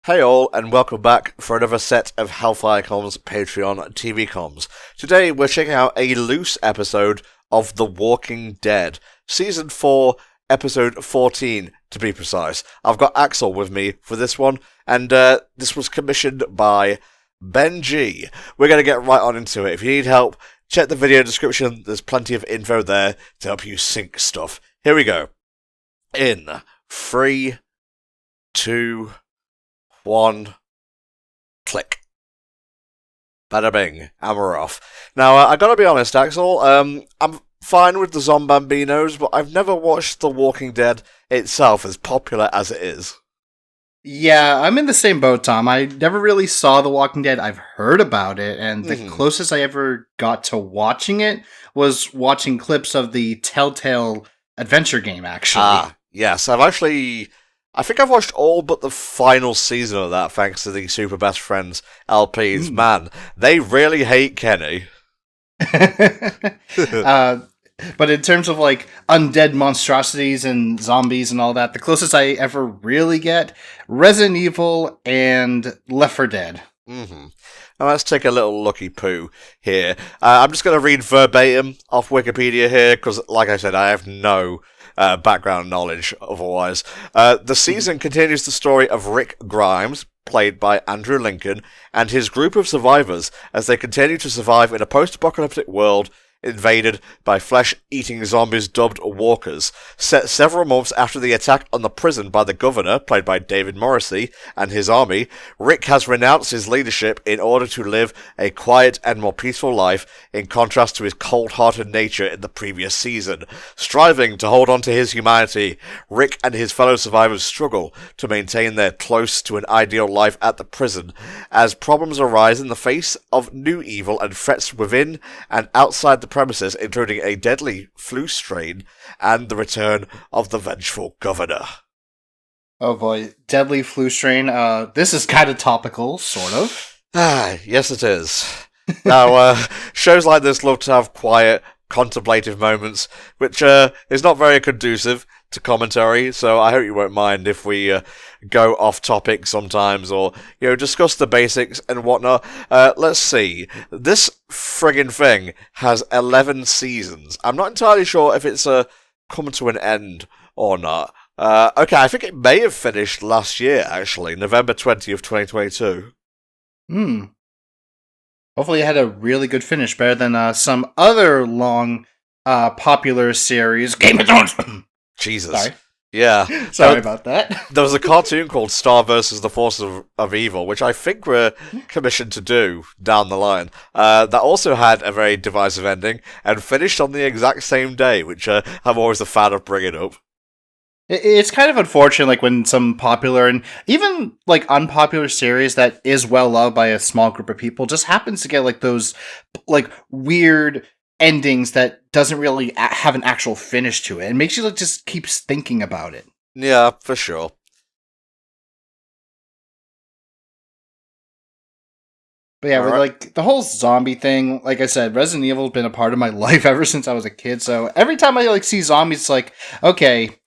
Hey all, and welcome back for another set of HellfireComms Patreon TV comms. Today we're checking out a loose episode of The Walking Dead, Season 4, Episode 14 to be precise. I've got Axel with me for this one, and this was commissioned by Ben G. We're going to get right on into it. If you need help, check the video description, there's plenty of info there to help you sync stuff. Here we go. In 3, 2, 1, click. Bada bing, and we're off. Now, I gotta be honest, Axel, I'm fine with the Zombambinos, but I've never watched The Walking Dead itself, as popular as it is. Yeah, I'm in the same boat, Tom. I never really saw The Walking Dead. I've heard about it, and the closest I ever got to watching it was watching clips of the Telltale adventure game, actually. Yes, I think I've watched all but the final season of that, thanks to the Super Best Friends LPs. Man, they really hate Kenny. But in terms of, like, undead monstrosities and zombies and all that, the closest I ever really get, Resident Evil and Left 4 Dead. Now let's take a little looky poo here. I'm just going to read verbatim off Wikipedia here, because, like I said, I have no background knowledge otherwise. The season continues the story of Rick Grimes, played by Andrew Lincoln, and his group of survivors as they continue to survive in a post-apocalyptic world invaded by flesh-eating zombies dubbed walkers. Set several months after the attack on the prison by the governor, played by David Morrissey, and his army, Rick has renounced his leadership in order to live a quiet and more peaceful life, in contrast to his cold-hearted nature in the previous season. Striving to hold on to his humanity, Rick and his fellow survivors struggle to maintain their close to an ideal life at the prison, as problems arise in the face of new evil and threats within and outside the premises, including a deadly flu strain and the return of the vengeful governor. Oh boy, deadly flu strain. This is kind of topical, sort of. Yes it is. Now, shows like this love to have quiet, contemplative moments, which is not very conducive to commentary, so I hope you won't mind if we go off topic sometimes, or, discuss the basics and whatnot. Let's see. This friggin' thing has 11 seasons. I'm not entirely sure if it's coming to an end or not. Okay, I think it may have finished last year, actually, November 20th, 2022. Hopefully it had a really good finish, better than some other long, popular series. Game of Thrones! Jesus. Sorry. Yeah. Sorry about that. There was a cartoon called Star vs. the Forces of Evil, which I think we're commissioned to do down the line. That also had a very divisive ending, and finished on the exact same day, which I'm always a fan of bringing up. It's kind of unfortunate, like, when some popular and even, like, unpopular series that is well loved by a small group of people just happens to get, like, those, like, weird endings that doesn't really have an actual finish to it. It makes you, like, just keeps thinking about it. Yeah, for sure. But yeah, with, like, the whole zombie thing, like I said, Resident Evil's been a part of my life ever since I was a kid, so every time I, like, see zombies, it's like, okay,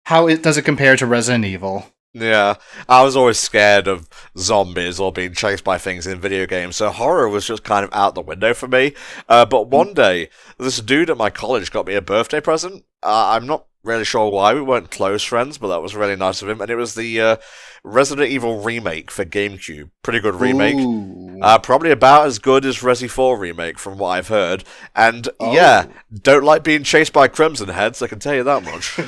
how does it compare to Resident Evil? Yeah, I was always scared of zombies or being chased by things in video games, so horror was just kind of out the window for me. But one day, this dude at my college got me a birthday present. I'm not really sure why, we weren't close friends, but that was really nice of him, and it was the Resident Evil remake for GameCube. Pretty good remake. Probably about as good as Resi 4 remake, from what I've heard. And yeah, don't like being chased by Crimson Heads, I can tell you that much.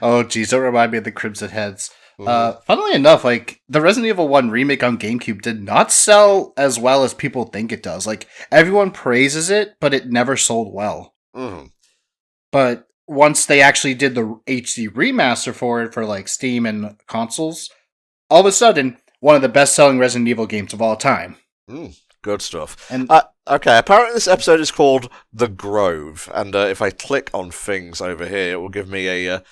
Oh, geez, don't remind me of the Crimson Heads. Funnily enough, like, the Resident Evil 1 remake on GameCube did not sell as well as people think it does. Like, everyone praises it, but it never sold well. But once they actually did the HD remaster for it for, like, Steam and consoles, all of a sudden, one of the best-selling Resident Evil games of all time. Good stuff. And okay, apparently this episode is called The Grove, and if I click on things over here, it will give me a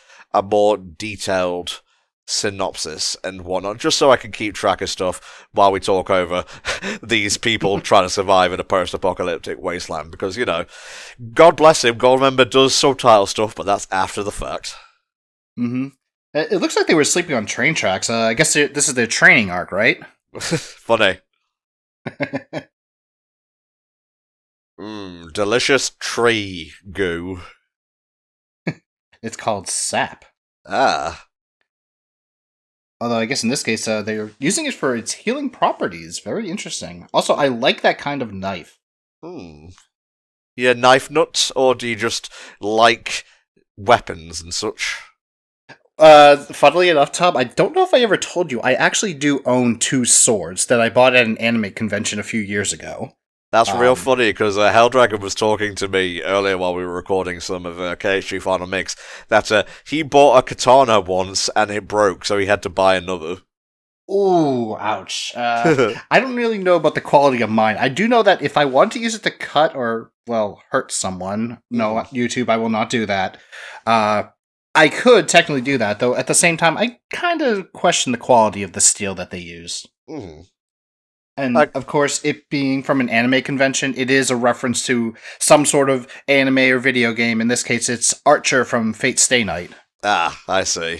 more detailed synopsis and whatnot, just so I can keep track of stuff while we talk over these people trying to survive in a post-apocalyptic wasteland, because, God bless him, Goldmember does subtitle stuff, but that's after the fact. It looks like they were sleeping on train tracks. I guess this is their training arc, right? Funny. Delicious tree goo. It's called sap. Ah. Although I guess in this case, they're using it for its healing properties. Very interesting. Also, I like that kind of knife. You knife nuts, or do you just like weapons and such? Funnily enough, Tom, I don't know if I ever told you, I actually do own 2 swords that I bought at an anime convention a few years ago. That's real funny, because Helldragon was talking to me earlier while we were recording some of KHG Final Mix, that he bought a katana once and it broke, so he had to buy another. Ooh, ouch. I don't really know about the quality of mine. I do know that if I want to use it to cut or, well, hurt someone, no, YouTube, I will not do that. I could technically do that, though at the same time, I kind of question the quality of the steel that they use. And, of course, it being from an anime convention, it is a reference to some sort of anime or video game. In this case, it's Archer from Fate Stay Night. Ah, I see.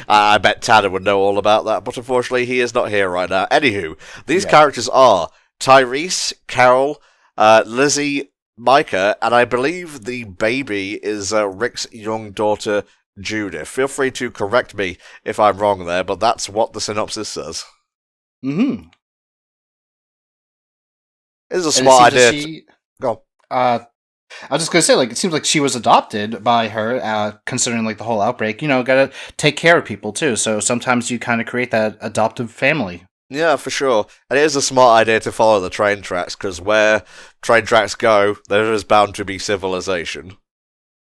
I bet Tanner would know all about that, but unfortunately he is not here right now. Anywho, these characters are Tyrese, Carol, Lizzie, Micah, and I believe the baby is Rick's young daughter, Judith. Feel free to correct me if I'm wrong there, but that's what the synopsis says. It's a smart idea. Go on. I was just gonna say, like, it seems like she was adopted by her, considering, like, the whole outbreak. You know, gotta take care of people, too, so sometimes you kind of create that adoptive family. Yeah, for sure. And it is a smart idea to follow the train tracks, because where train tracks go, there is bound to be civilization.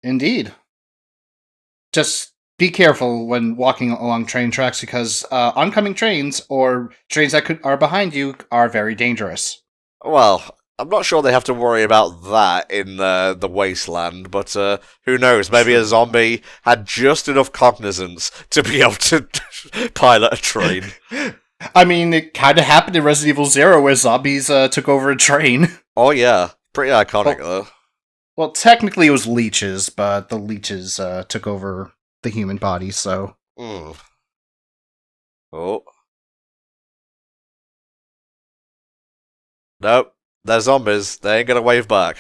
Indeed. Just be careful when walking along train tracks, because oncoming trains, or trains that are behind you, are very dangerous. Well, I'm not sure they have to worry about that in the wasteland, but who knows? Maybe a zombie had just enough cognizance to be able to pilot a train. I mean, it kind of happened in Resident Evil 0 where zombies took over a train. Oh yeah, pretty iconic though. Well, technically it was leeches, but the leeches took over the human body, so... Oh. Nope, they're zombies. They ain't gonna wave back.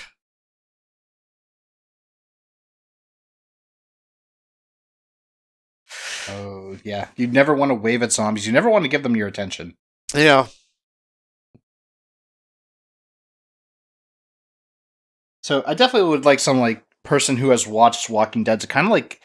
Oh, yeah. You never want to wave at zombies. You never want to give them your attention. Yeah. So I definitely would like some, like, person who has watched Walking Dead to kind of, like,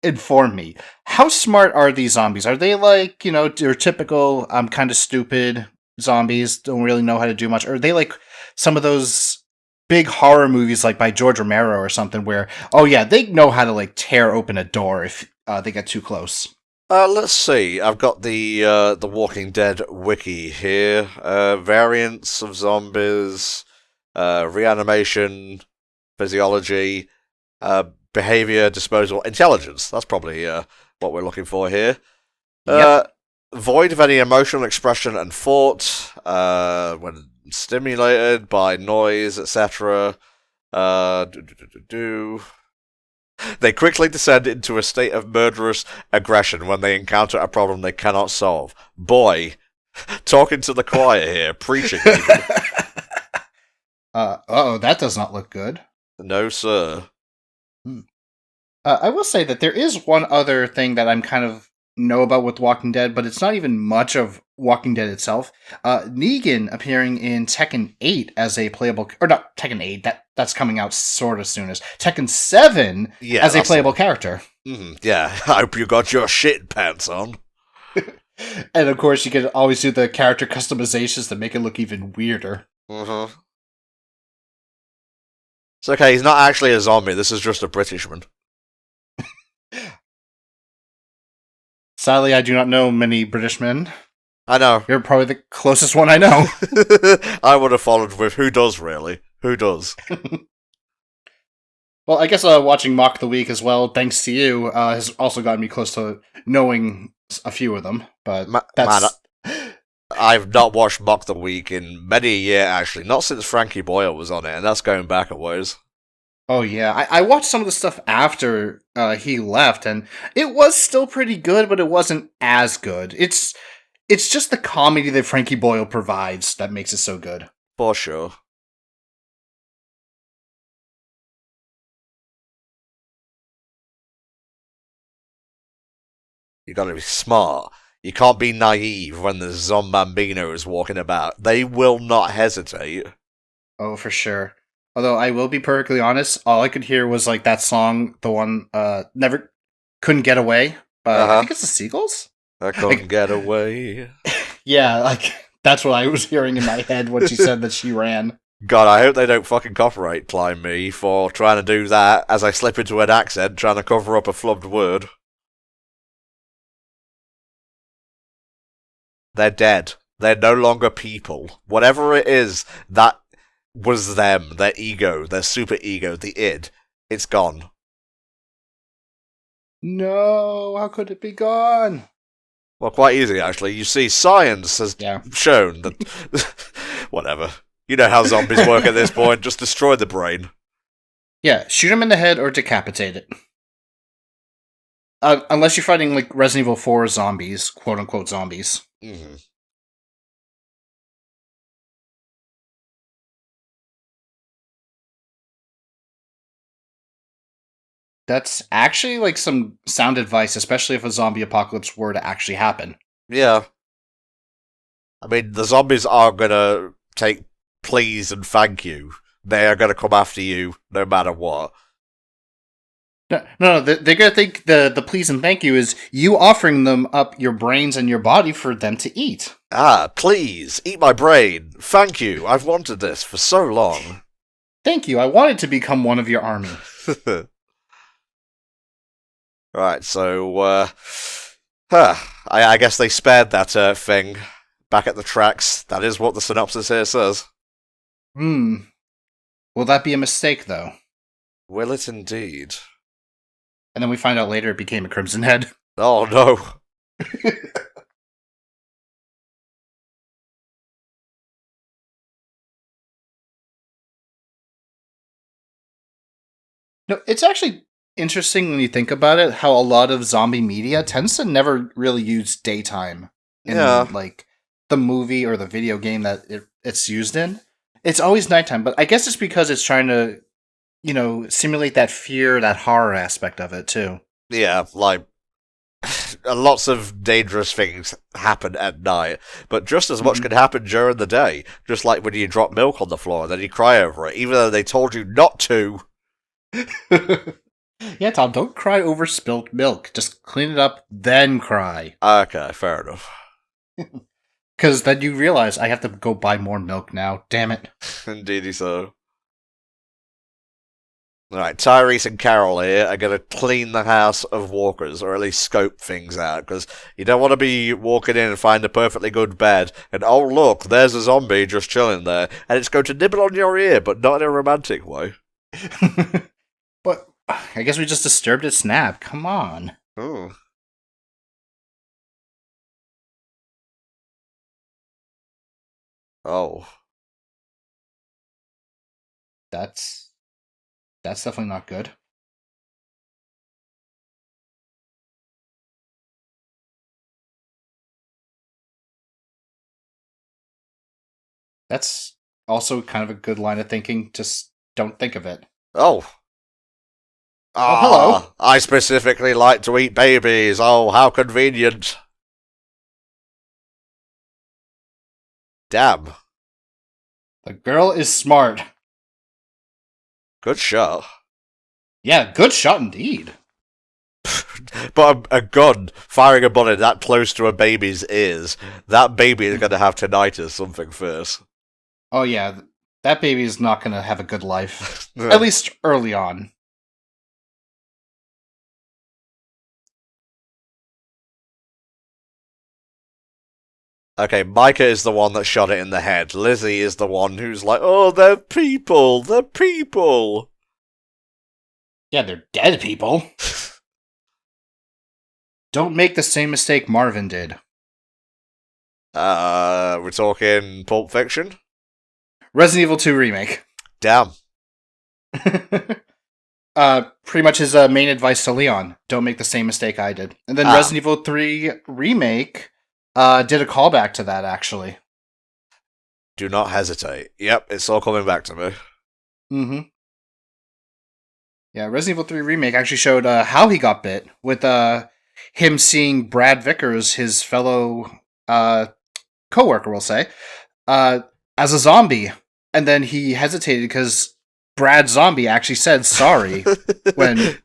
inform me. How smart are these zombies? Are they, like, you know, your typical, kind of stupid zombies, don't really know how to do much? Or are they, like, some of those big horror movies, like, by George Romero or something, where, oh yeah, they know how to, like, tear open a door if they get too close? Let's see. I've got the Walking Dead wiki here. Variants of zombies, reanimation, physiology, behavior, disposal, intelligence. That's probably what we're looking for here. Yep. Void of any emotional expression and thought, when stimulated by noise, etc. They quickly descend into a state of murderous aggression when they encounter a problem they cannot solve. Boy, talking to the choir here, preaching even. That does not look good. No, sir. I will say that there is one other thing that I'm kind of know about with Walking Dead, but it's not even much of Walking Dead itself. Negan appearing in Tekken 8 as a playable... Or not Tekken 8, that's coming out sort of soon as. Tekken 7 as a playable character. Yeah, I hope you got your shit pants on. And of course, you can always do the character customizations that make it look even weirder. It's okay, he's not actually a zombie, this is just a Britishman. Sadly, I do not know many British men. I know. You're probably the closest one I know. I would have followed with who does, really? Who does? Well, I guess watching Mock the Week as well, thanks to you, has also gotten me close to knowing a few of them. But that's... Man, I've not watched Mock the Week in many a year, actually. Not since Frankie Boyle was on it, and that's going back a ways. Oh yeah, I watched some of the stuff after he left, and it was still pretty good, but it wasn't as good. It's just the comedy that Frankie Boyle provides that makes it so good. For sure. You gotta be smart. You can't be naive when the Zombambino is walking about. They will not hesitate. Oh, for sure. Although I will be perfectly honest, all I could hear was like that song, the one "Never Couldn't Get Away." I Uh-huh. think it's the Seagulls. I couldn't get away. Yeah, like that's what I was hearing in my head when she said that she ran. God, I hope they don't fucking copyright claim me for trying to do that as I slip into an accent trying to cover up a flubbed word. They're dead. They're no longer people. Whatever it is, that was them, their ego, their super ego, the id. It's gone. No, how could it be gone? Well, quite easy, actually. You see, science has shown that... Whatever. You know how zombies work at this point. Just destroy the brain. Yeah, shoot him in the head or decapitate it. Unless you're fighting, like, Resident Evil 4 zombies, quote-unquote zombies. Mm-hmm. That's actually, like, some sound advice, especially if a zombie apocalypse were to actually happen. Yeah. I mean, the zombies are gonna take please and thank you. They are gonna come after you no matter what. No, they're gonna think the please and thank you is you offering them up your brains and your body for them to eat. Ah, please, eat my brain. Thank you. I've wanted this for so long. Thank you. I wanted to become one of your army. Right, so, I guess they spared that thing back at the tracks. That is what the synopsis here says. Will that be a mistake, though? Will it indeed? And then we find out later it became a Crimson Head. Oh no. No, it's actually interesting when you think about it, how a lot of zombie media tends to never really use daytime in like the movie or the video game that it's used in. It's always nighttime, but I guess it's because it's trying to, simulate that fear, that horror aspect of it too. Yeah, like, lots of dangerous things happen at night, but just as much can happen during the day. Just like when you drop milk on the floor and then you cry over it, even though they told you not to. Yeah, Tom, don't cry over spilt milk. Just clean it up, then cry. Okay, fair enough. Because then you realize I have to go buy more milk now. Damn it. Indeedy so. Alright, Tyrese and Carol here are going to clean the house of walkers, or at least scope things out, because you don't want to be walking in and find a perfectly good bed, and oh look, there's a zombie just chilling there, and it's going to nibble on your ear, but not in a romantic way. But I guess we just disturbed its nap. Come on. Ooh. Oh. That's definitely not good. That's also kind of a good line of thinking. Just don't think of it. Oh. Hello. I specifically like to eat babies. Oh, how convenient. Damn. The girl is smart. Good shot. Yeah, good shot indeed. But a gun firing a bullet that close to a baby's ears, that baby is going to have tinnitus something first. Oh yeah, that baby is not going to have a good life. At least early on. Okay, Micah is the one that shot it in the head. Lizzie is the one who's like, oh, they're people, they're people. Yeah, they're dead people. Don't make the same mistake Marvin did. We're talking Pulp Fiction? Resident Evil 2 Remake. Damn. Pretty much his main advice to Leon: don't make the same mistake I did. And then Resident Evil 3 Remake did a callback to that, actually. Do not hesitate. Yep, it's all coming back to me. Mm-hmm. Yeah, Resident Evil 3 Remake actually showed how he got bit, with him seeing Brad Vickers, his fellow co-worker, we'll say, as a zombie. And then he hesitated because Brad Zombie actually said sorry when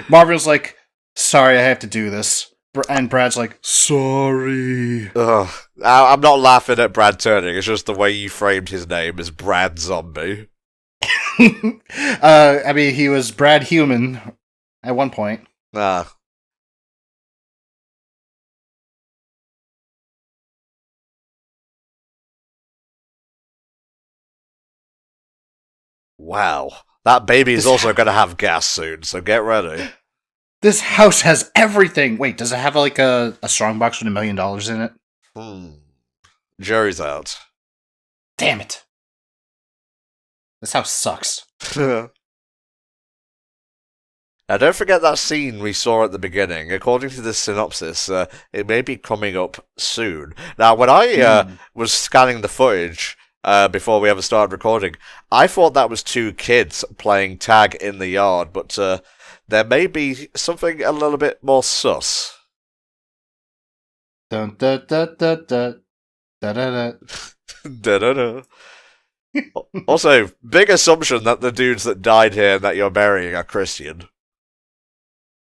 Marvin was like, sorry, I have to do this. And Brad's like, sorry. Ugh. I'm not laughing at Brad Turning, it's just the way you framed his name as Brad Zombie. I mean, he was Brad Human at one point. Ah. Wow. That baby is also going to have gas soon, so get ready. This house has everything. Wait, does it have like a strongbox with $1 million in it? Jury's out. Damn it. This house sucks. Now, don't forget that scene we saw at the beginning. According to this synopsis, it may be coming up soon. Now, when I was scanning the footage before we ever started recording, I thought that was 2 kids playing tag in the yard, but there may be something a little bit more sus. Dun, dun, dun, dun, dun, dun, dun, Da-da-da. Also, big assumption that the dudes that died here that you're burying are Christian.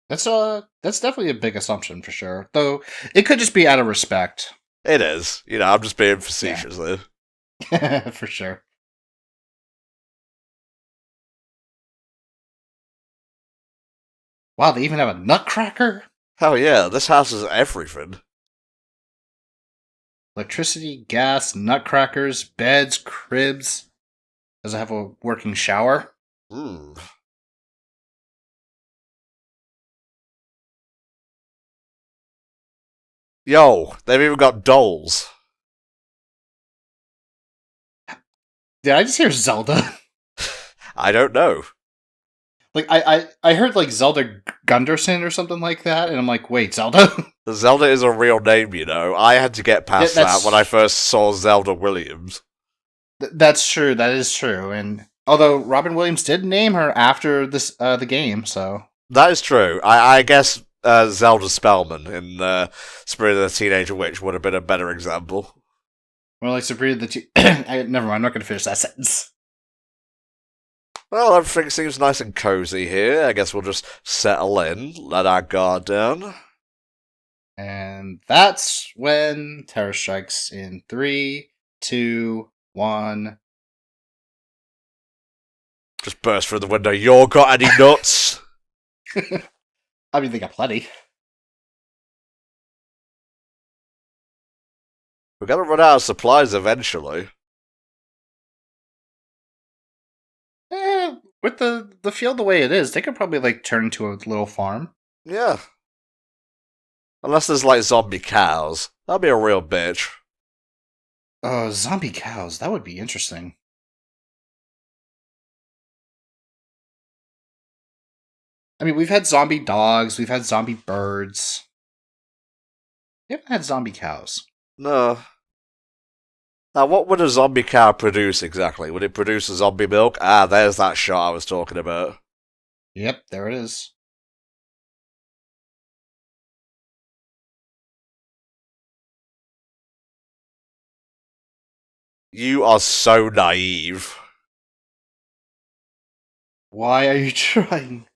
That's definitely a big assumption for sure. Though it could just be out of respect. It is. You know, I'm just being facetious there. For sure. Wow, they even have a nutcracker? Hell yeah, this house is everything. Electricity, gas, nutcrackers, beds, cribs. Does it have a working shower? Yo, they've even got dolls. Did I just hear Zelda? I don't know. Like, I heard, like, Zelda Gunderson or something like that, and I'm like, wait, Zelda? Zelda is a real name, you know. I had to get past that when I first saw Zelda Williams. That's true, that is true, and although Robin Williams did name her after this the game, so... That is true. I guess Zelda Spellman in Spirit of the Teenage Witch would have been a better example. Well, like Sabrina the... Never mind, I'm not going to finish that sentence. Well, everything seems nice and cozy here. I guess we'll just settle in, let our guard down. And that's when terror strikes in 3, 2, 1. Just burst through the window. You got any nuts? I mean, they got plenty. We're gonna run out of supplies eventually. With the field the way it is, they could probably, like, turn into a little farm. Yeah. Unless there's, like, zombie cows. That'd be a real bitch. Zombie cows. That would be interesting. I mean, we've had zombie dogs, we've had zombie birds. We haven't had zombie cows. No. Now, what would a zombie cow produce exactly? Would it produce a zombie milk? Ah, there's that shot I was talking about. Yep, there it is. You are so naive. Why are you trying?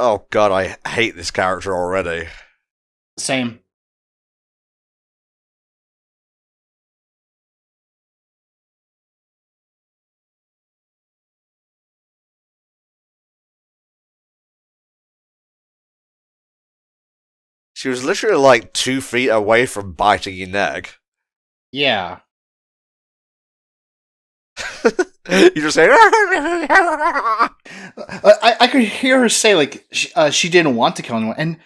Oh god, I hate this character already. Same. She was literally like 2 feet away from biting your neck. Yeah. You just say... I could hear her say, like, she didn't want to kill anyone, and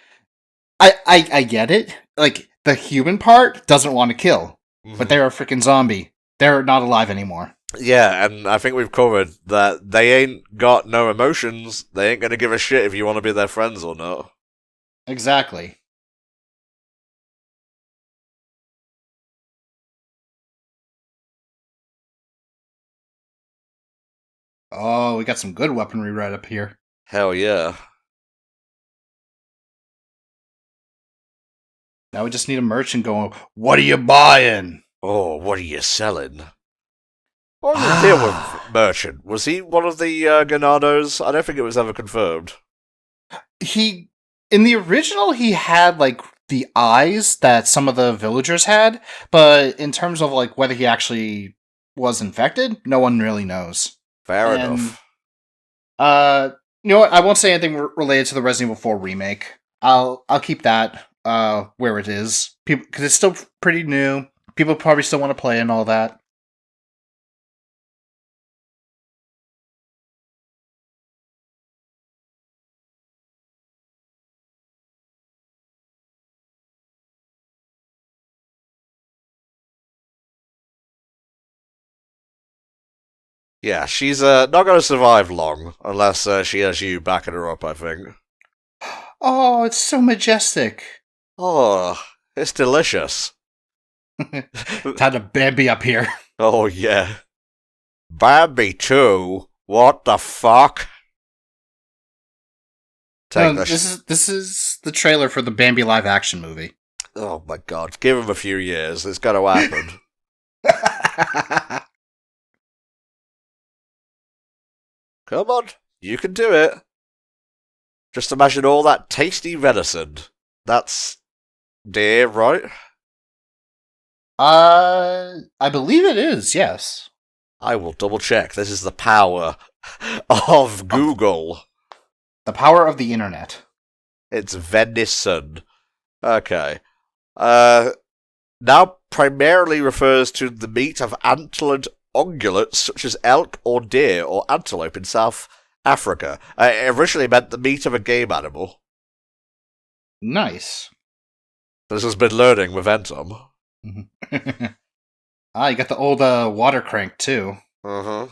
I get it. Like, the human part doesn't want to kill, but they're a freaking zombie. They're not alive anymore. Yeah, and I think we've covered that they ain't got no emotions. They ain't gonna give a shit if you want to be their friends or not. Exactly. Oh, we got some good weaponry right up here. Hell yeah. Now we just need a merchant going, what are you buying? Oh, what are you selling? What was the deal with Merchant? Was he one of the Ganados? I don't think it was ever confirmed. He, in the original, he had, like, the eyes that some of the villagers had, but in terms of, like, whether he actually was infected, no one really knows. Fair And, enough. You know what? I won't say anything related to the Resident Evil 4 remake. I'll keep that where it is, because it's still pretty new. People probably still want to play and all that. Yeah, she's not going to survive long unless she has you backing her up, I think. Oh, it's so majestic. Oh, it's delicious. Time to Bambi up here. Oh, yeah. Bambi, too. What the fuck? Take the This is the trailer for the Bambi live action movie. Oh my god, give him a few years. It's going to happen. Come on, you can do it. Just imagine all that tasty venison. That's deer, right? I believe it is, yes. I will double check. This is the power of Google. The power of the internet. It's venison. Okay. Now primarily refers to the meat of antlered ungulates such as elk or deer or antelope in South Africa. It originally meant the meat of a game animal. Nice. This has been learning with Entom. You got the old water crank too. Uh-huh.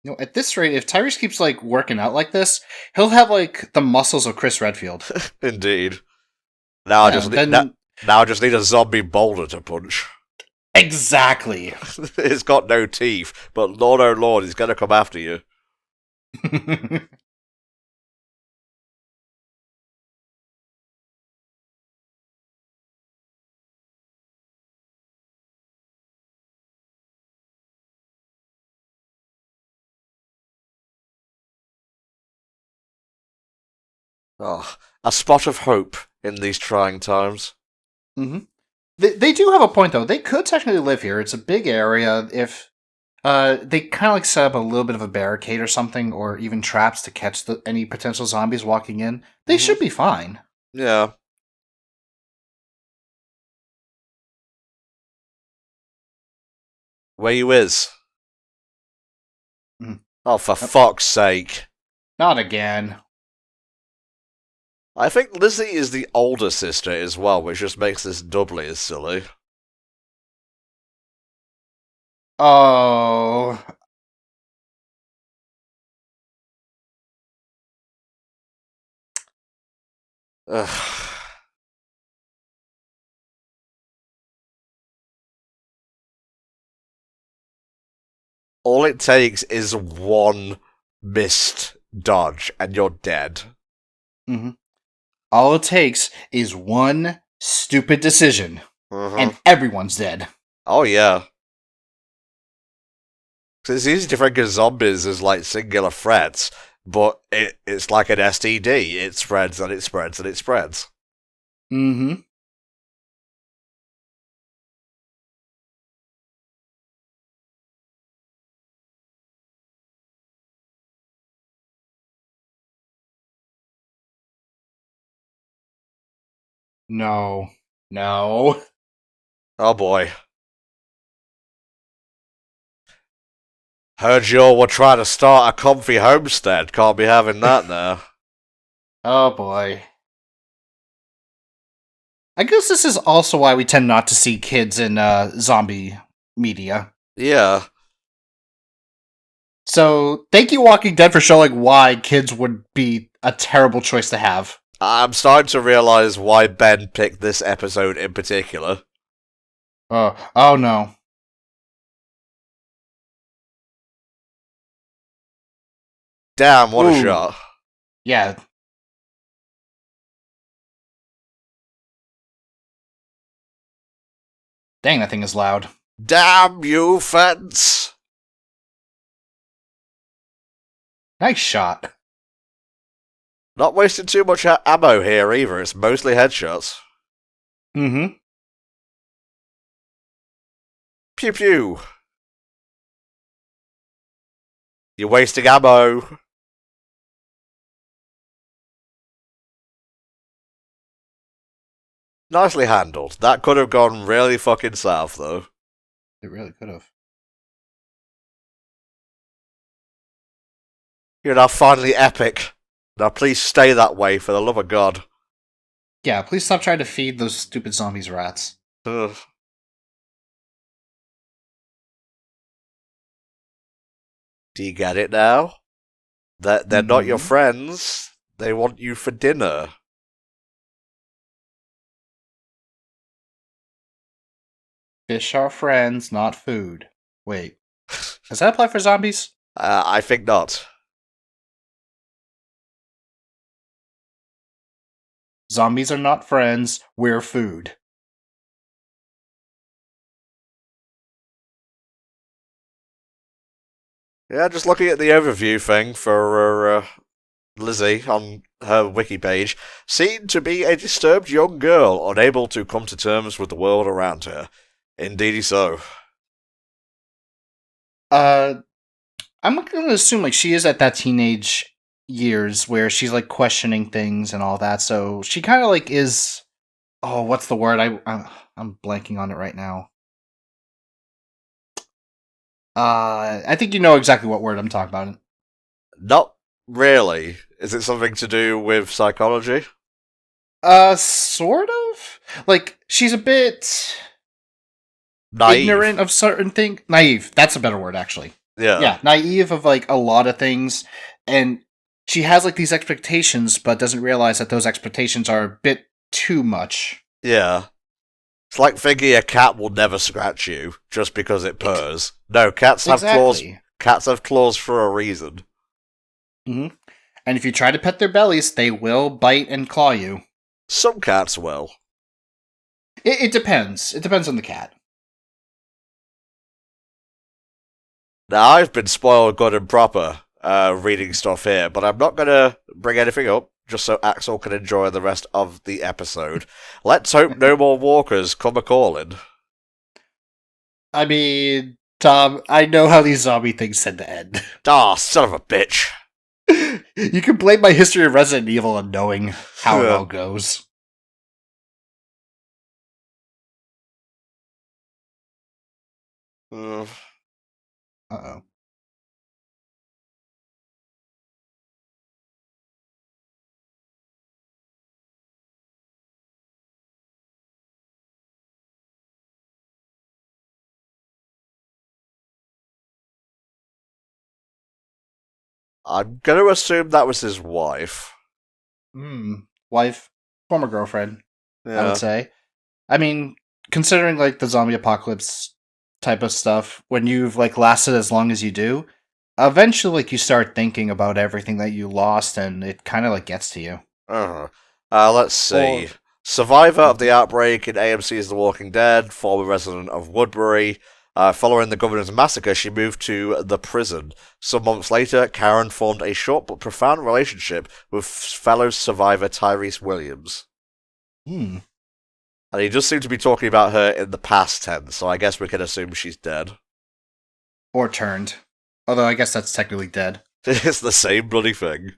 You know, at this rate, if Tyrese keeps like working out like this, he'll have like the muscles of Chris Redfield. Indeed. Now I just need a zombie boulder to punch. Exactly. It's got no teeth, but Lord oh Lord, he's gonna come after you. Oh, a spot of hope in these trying times. hmm they do have a point though. They could technically live here. It's a big area. If they kind of like set up a little bit of a barricade or something, or even traps to catch any potential zombies walking in, they should be fine. Yeah. Where you is? Mhm. Oh, for fuck's sake. Not again. I think Lizzie is the older sister as well, which just makes this doubly as silly. Oh. Ugh. All it takes is one missed dodge, and you're dead. hmm All it takes is one stupid decision, and everyone's dead. Oh, yeah. It's easy to think of zombies as like singular threats, but it's like an STD. It spreads and it spreads and it spreads. Mm-hmm. No. No. Oh boy. Heard you all were trying to start a comfy homestead. Can't be having that now. Oh boy. I guess this is also why we tend not to see kids in zombie media. Yeah. So, thank you, Walking Dead, for showing why kids would be a terrible choice to have. I'm starting to realise why Ben picked this episode in particular. Oh no. Damn, what a Ooh. shot. Yeah. Dang, that thing is loud. Damn you, fence! Nice shot. Not wasting too much ammo here either, it's mostly headshots. Mm-hmm. Pew pew. You're wasting ammo. Nicely handled. That could have gone really fucking south, though. It really could have. You're now finally epic. Now please stay that way, for the love of God. Yeah, please stop trying to feed those stupid zombies rats. Ugh. Do you get it now? They're not your friends. They want you for dinner. Fish are friends, not food. Wait. Does that apply for zombies? I think not. Zombies are not friends, we're food. Yeah, just looking at the overview thing for Lizzie on her wiki page, seen to be a disturbed young girl unable to come to terms with the world around her. Indeedy so. I'm going to assume like she is at that teenage years where she's like questioning things and all that. So she kind of like is. Oh, what's the word? I'm blanking on it right now. I think you know exactly what word I'm talking about. Not really. Is it something to do with psychology? Sort of. Like she's a bit Naive. ignorant of certain things. Naive. That's a better word, actually. Yeah, naive of like a lot of things, and she has like these expectations, but doesn't realize that those expectations are a bit too much. yeah. It's like thinking a cat will never scratch you just because it purrs. No, cats have claws. Cats have claws for a reason. Mm-hmm. And if you try to pet their bellies, they will bite and claw you. Some cats will. It depends. It depends on the cat. Now, I've been spoiled good and proper reading stuff here, but I'm not going to bring anything up, just so Axel can enjoy the rest of the episode. Let's hope no more walkers come a-calling. I mean, Tom, I know how these zombie things tend to end. Ah, son of a bitch. You can blame my history of Resident Evil on knowing how it all goes. Uh-oh. I'm going to assume that was his wife. Wife, former girlfriend, Yeah. I would say. I mean, considering like the zombie apocalypse type of stuff, when you've like lasted as long as you do, eventually like you start thinking about everything that you lost, and it kind of like gets to you. Let's see. Survivor of the outbreak in AMC's The Walking Dead, former resident of Woodbury. Following the governor's massacre, she moved to the prison. Some months later, Karen formed a short but profound relationship with fellow survivor Tyrese Williams. And he does seem to be talking about her in the past tense, so I guess we can assume she's dead. Or turned. Although I guess that's technically dead. It's the same bloody thing.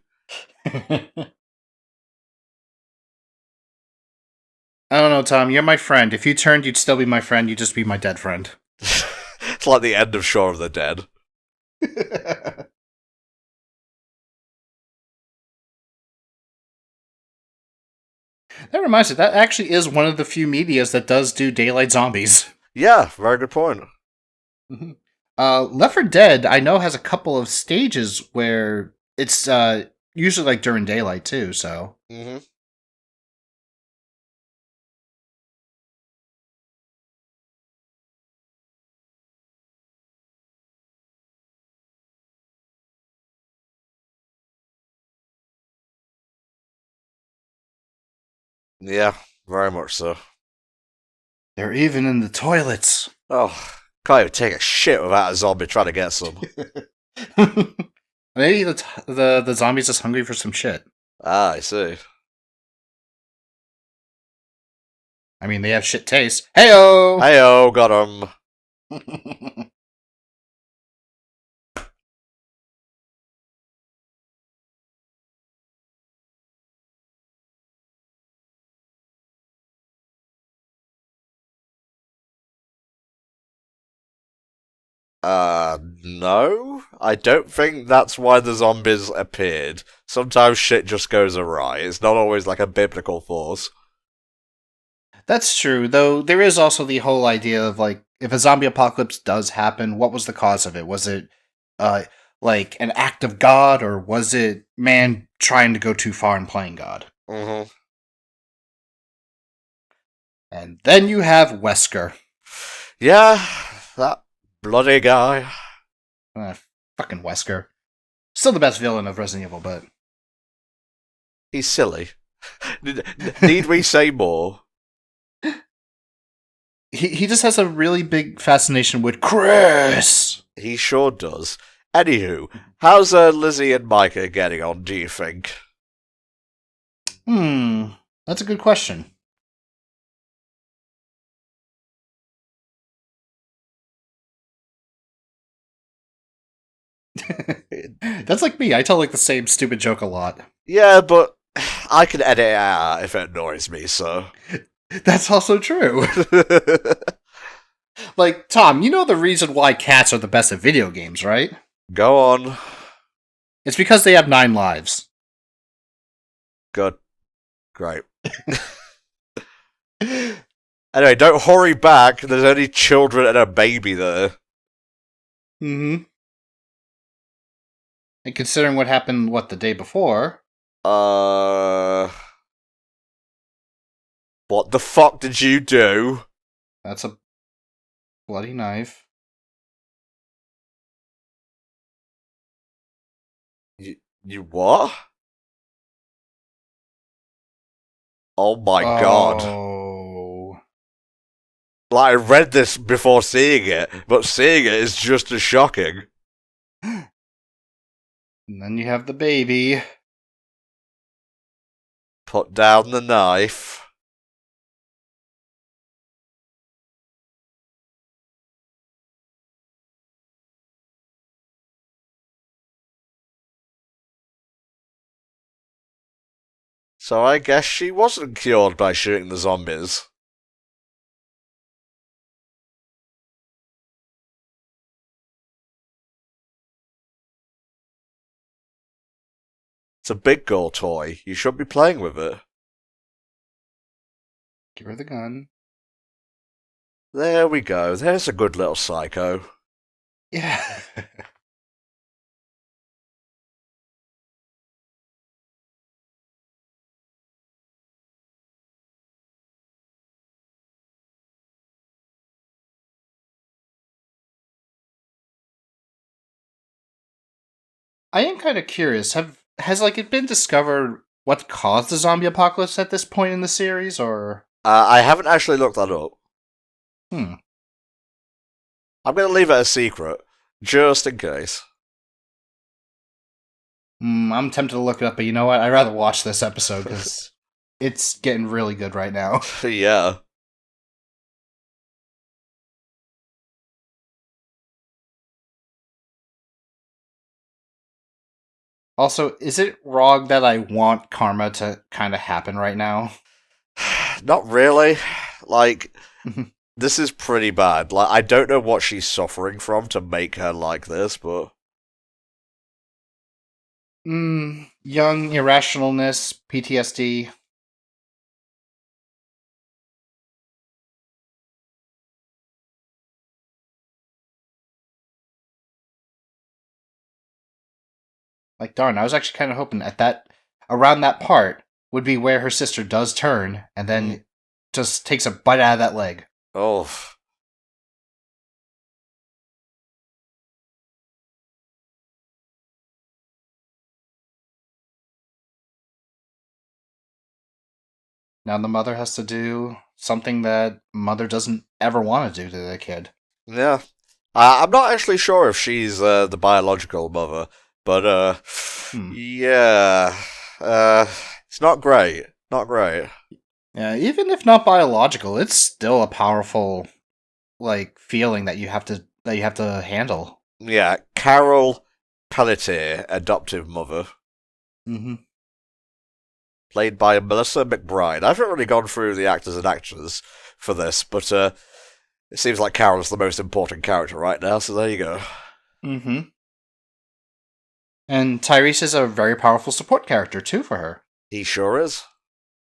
I don't know, Tom. You're my friend. If you turned, you'd still be my friend. You'd just be my dead friend. It's like the end of Shaun of the Dead. That reminds me, that actually is one of the few medias that does do daylight zombies. Yeah, very good point. Mm-hmm. Left 4 Dead, I know, has a couple of stages where it's usually like during daylight too, so. Mm-hmm. Yeah, very much so. They're even in the toilets. Oh, can't even take a shit without a zombie trying to get some. Maybe the zombie's just hungry for some shit. Ah, I see. I mean, they have shit taste. Heyo! Heyo, got him. No. I don't think that's why the zombies appeared. Sometimes shit just goes awry. It's not always like a biblical force. That's true, though there is also the whole idea of, like, if a zombie apocalypse does happen, what was the cause of it? Was it, like, an act of God, or was it man trying to go too far and playing God? Mm-hmm. And then you have Wesker. Yeah, that bloody guy. Fucking Wesker. Still the best villain of Resident Evil, but... He's silly. Need we say more? He just has a really big fascination with Chris. He sure does. Anywho, how's Lizzie and Micah getting on, do you think? That's a good question. That's like me. I tell like the same stupid joke a lot. Yeah, but I can edit it out if it annoys me, so... That's also true. Like, Tom, you know the reason why cats are the best at video games, right? Go on. It's because they have 9 lives. Good. Great. Anyway, don't hurry back. There's only children and a baby there. Mm-hmm. And considering what happened, the day before... What the fuck did you do? That's a bloody knife. You what? Oh my god. Like, I read this before seeing it, but seeing it is just as shocking. And then you have the baby. Put down the knife. So I guess she wasn't cured by shooting the zombies. It's a big girl toy. You should be playing with it. Give her the gun. There we go. There's a good little psycho. Yeah. I am kind of curious. Has it been discovered what caused the zombie apocalypse at this point in the series, or? I haven't actually looked that up. I'm going to leave it a secret, just in case. I'm tempted to look it up, but you know what? I'd rather watch this episode because it's getting really good right now. Yeah. Also, is it wrong that I want karma to kind of happen right now? Not really. Like, this is pretty bad. Like, I don't know what she's suffering from to make her like this, but... Young irrationalness, PTSD. Like, darn, I was actually kind of hoping around that part would be where her sister does turn and then just takes a bite out of that leg. Oh. Now the mother has to do something that mother doesn't ever want to do to the kid. Yeah. I'm not actually sure if she's the biological mother, but yeah. It's not great. Not great. Yeah, even if not biological, it's still a powerful feeling that you have to handle. Yeah, Carol Pelletier, adoptive mother. Mm-hmm. Played by Melissa McBride. I haven't really gone through the actors and actresses for this, but it seems like Carol's the most important character right now, so there you go. Mm-hmm. And Tyrese is a very powerful support character, too, for her. He sure is.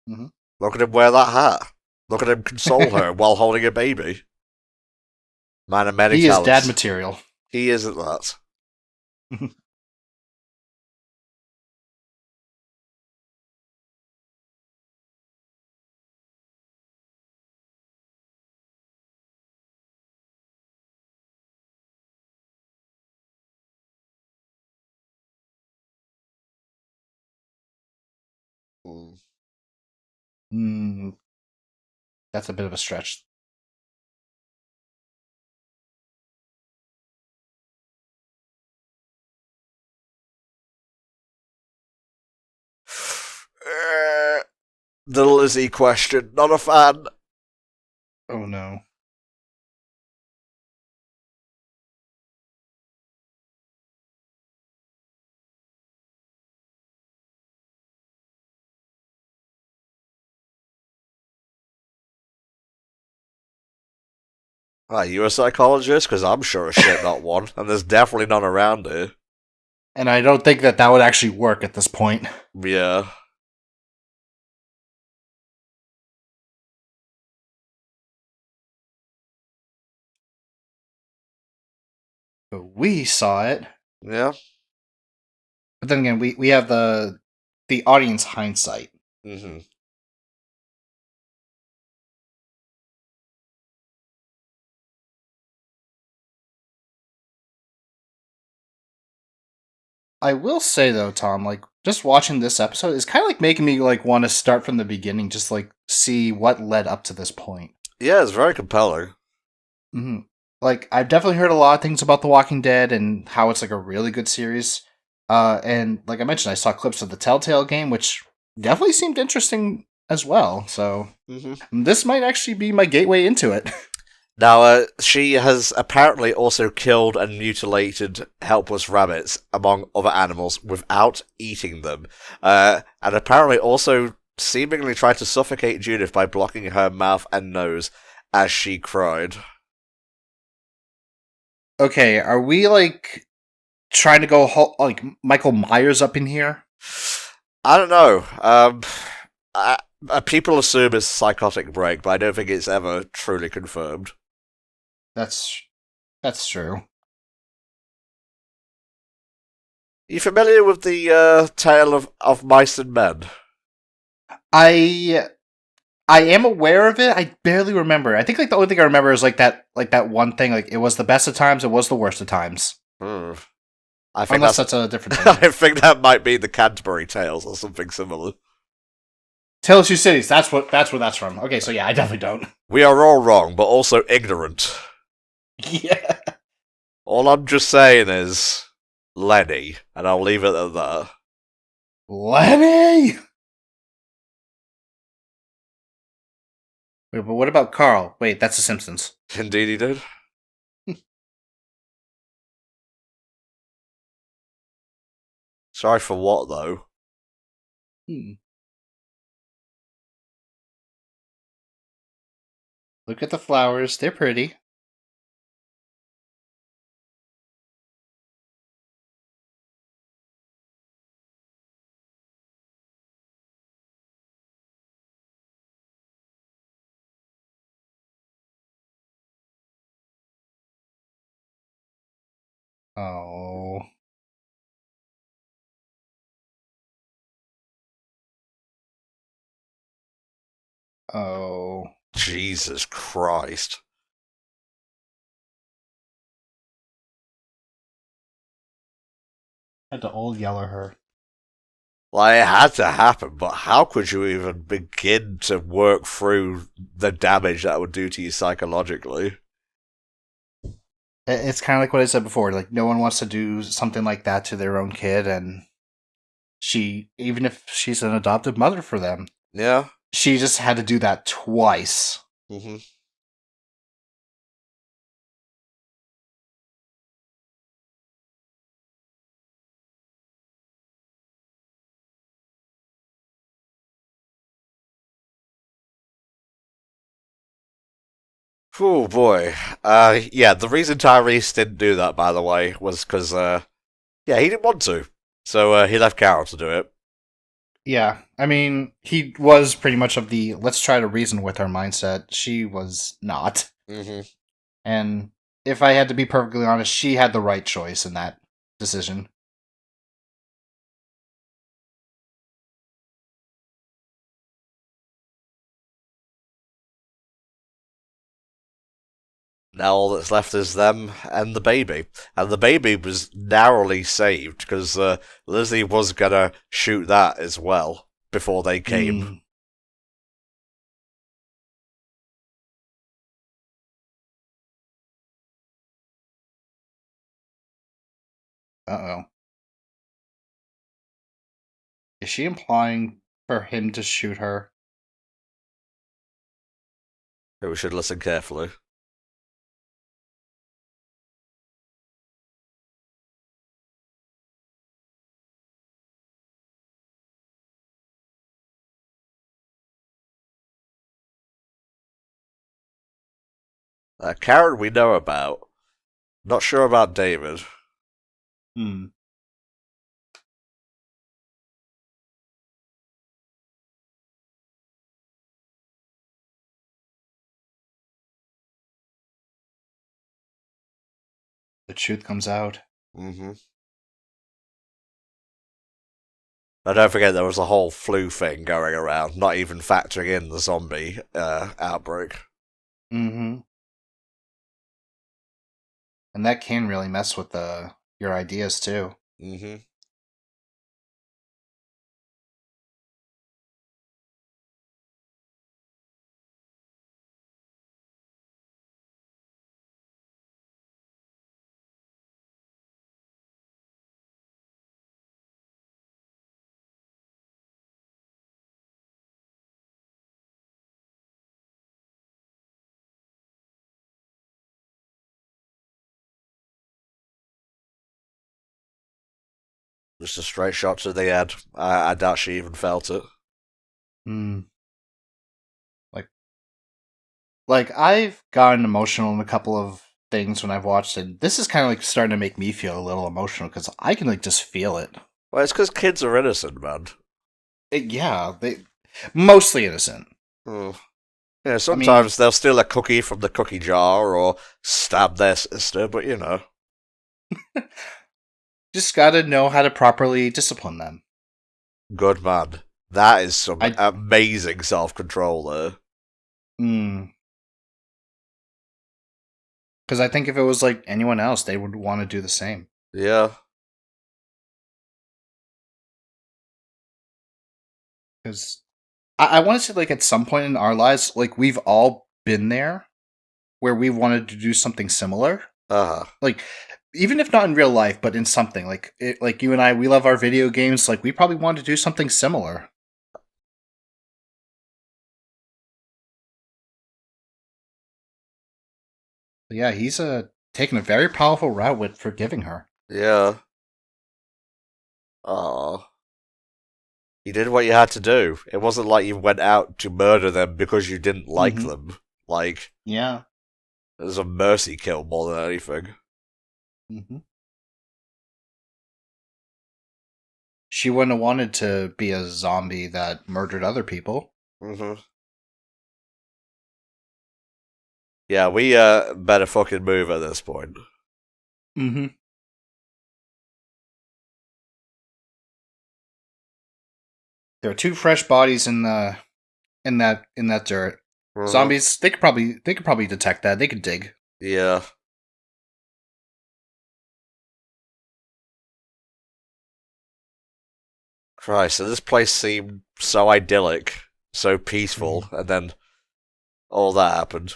Mm-hmm. Look at him wear that hat. Look at him console her while holding a baby. Man of many talents. He is dad material. He is at that. That's a bit of a stretch. The Lizzie question. Not a fan. Oh no. Are you a psychologist? Because I'm sure as shit not one, and there's definitely none around here. And I don't think that would actually work at this point. Yeah. But we saw it. Yeah. But then again, we have the audience hindsight. Mm-hmm. I will say though, Tom, just watching this episode is kind of making me want to start from the beginning, just see what led up to this point. Yeah, it's very compelling. Mm-hmm. I've definitely heard a lot of things about The Walking Dead and how it's a really good series. And like I mentioned, I saw clips of the Telltale game, which definitely seemed interesting as well. So this might actually be my gateway into it. Now, she has apparently also killed and mutilated helpless rabbits, among other animals, without eating them. And apparently also seemingly tried to suffocate Judith by blocking her mouth and nose as she cried. Okay, are we trying to go Michael Myers up in here? I don't know. People assume it's a psychotic break, but I don't think it's ever truly confirmed. That's true. You familiar with the tale of mice and men? I am aware of it. I barely remember. I think the only thing I remember is that one thing. It was the best of times. It was the worst of times. I think Unless that's a different thing. I think that might be the Canterbury Tales or something similar. Tale of Two Cities. That's where that's from. Okay, so yeah, I definitely don't. We are all wrong, but also ignorant. Yeah. All I'm just saying is Lenny, and I'll leave it at that. Lenny. Wait, but what about Carl? Wait, that's The Simpsons. Indeed, he did. Sorry for what, though? Look at the flowers. They're pretty. Oh. Oh. Jesus Christ. Had to old yeller her. Well, it had to happen, but how could you even begin to work through the damage that would do to you psychologically? It's kind of like what I said before. Like, no one wants to do something like that to their own kid, and she, even if she's an adoptive mother for them, Yeah. she just had to do that twice. Mm-hmm. Oh boy. Yeah, the reason Tyrese didn't do that, by the way, was because, yeah, he didn't want to. So, he left Carol to do it. Yeah, I mean, he was pretty much of the let's try to reason with her mindset. She was not. Mm-hmm. And if I had to be perfectly honest, she had the right choice in that decision. Now all that's left is them and the baby. And the baby was narrowly saved, because Lizzie was gonna shoot that as well before they came. Mm. Uh-oh. Is she implying for him to shoot her? So we should listen carefully. Karen we know about. Not sure about David. Hmm. The truth comes out. Mm-hmm. But don't forget there was a whole flu thing going around, not even factoring in the zombie outbreak. Mm-hmm. And that can really mess with your ideas too. Mm-hmm. Just a straight shot to the head. I doubt she even felt it. Hmm. Like, I've gotten emotional in a couple of things when I've watched it. This is kind of like starting to make me feel a little emotional because I can like just feel it. Well, it's because kids are innocent, man. Yeah, they mostly innocent. Hmm. Yeah, I mean, sometimes they'll steal a cookie from the cookie jar or stab their sister, but you know. just gotta know how to properly discipline them. Good man. That is some I amazing self-control there. mm, because I think if it was like anyone else, they would want to do the same. Yeah. Because I want to say, like, at some point in our lives, like, we've all been there where we wanted to do something similar. Uh-huh. Like, even if not in real life, but in something like you and I, we love our video games. Like, we probably wanted to do something similar. But yeah, he's taking a very powerful route with forgiving her. Yeah. Oh. You did what you had to do. It wasn't like you went out to murder them because you didn't like Mm-hmm. them. Like, Yeah. it was a mercy kill more than anything. Mm-hmm. She wouldn't have wanted to be a zombie that murdered other people. Mm-hmm. Yeah, we better fucking move at this point. Mm-hmm. There are 2 fresh bodies in that dirt. Mhm. Zombies, they could probably detect that. They could dig. Yeah. Christ, so this place seemed so idyllic, so peaceful, and then all that happened.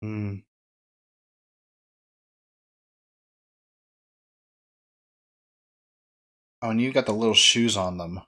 Hmm. Oh, and you got the little shoes on them.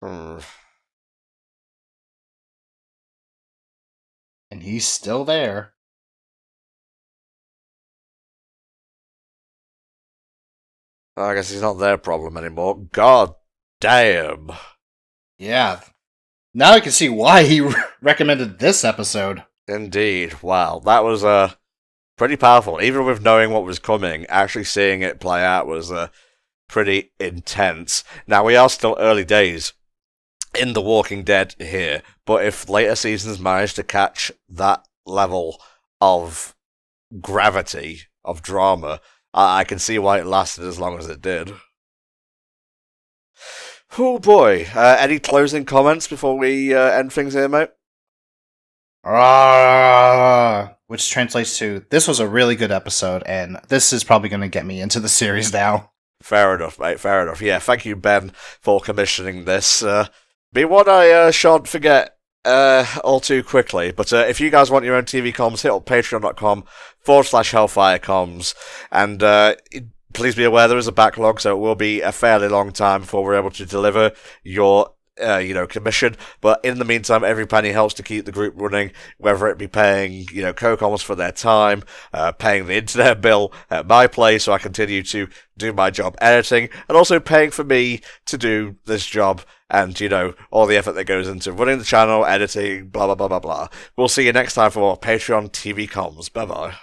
Hmm. And he's still there. I guess it's not their problem anymore. God damn. Yeah. Now I can see why he recommended this episode. Indeed. Wow. That was pretty powerful. Even with knowing what was coming, actually seeing it play out was pretty intense. Now, we are still early days in The Walking Dead here, but if later seasons manage to catch that level of gravity, of drama, I can see why it lasted as long as it did. Oh boy. Any closing comments before we end things here, mate? Which translates to, this was a really good episode, and this is probably going to get me into the series now. Fair enough, mate. Fair enough. Yeah, thank you, Ben, for commissioning this. Be one I shan't forget all too quickly. But if you guys want your own TV comms, hit up patreon.com/HellfireComms. And please be aware there is a backlog, so it will be a fairly long time before we're able to deliver your commission. But in the meantime, every penny helps to keep the group running, whether it be paying, co-coms for their time, paying the internet bill at my place so I continue to do my job editing, and also paying for me to do this job and, all the effort that goes into running the channel, editing, blah, blah, blah, blah, blah. We'll see you next time for more Patreon TV comms. Bye-bye.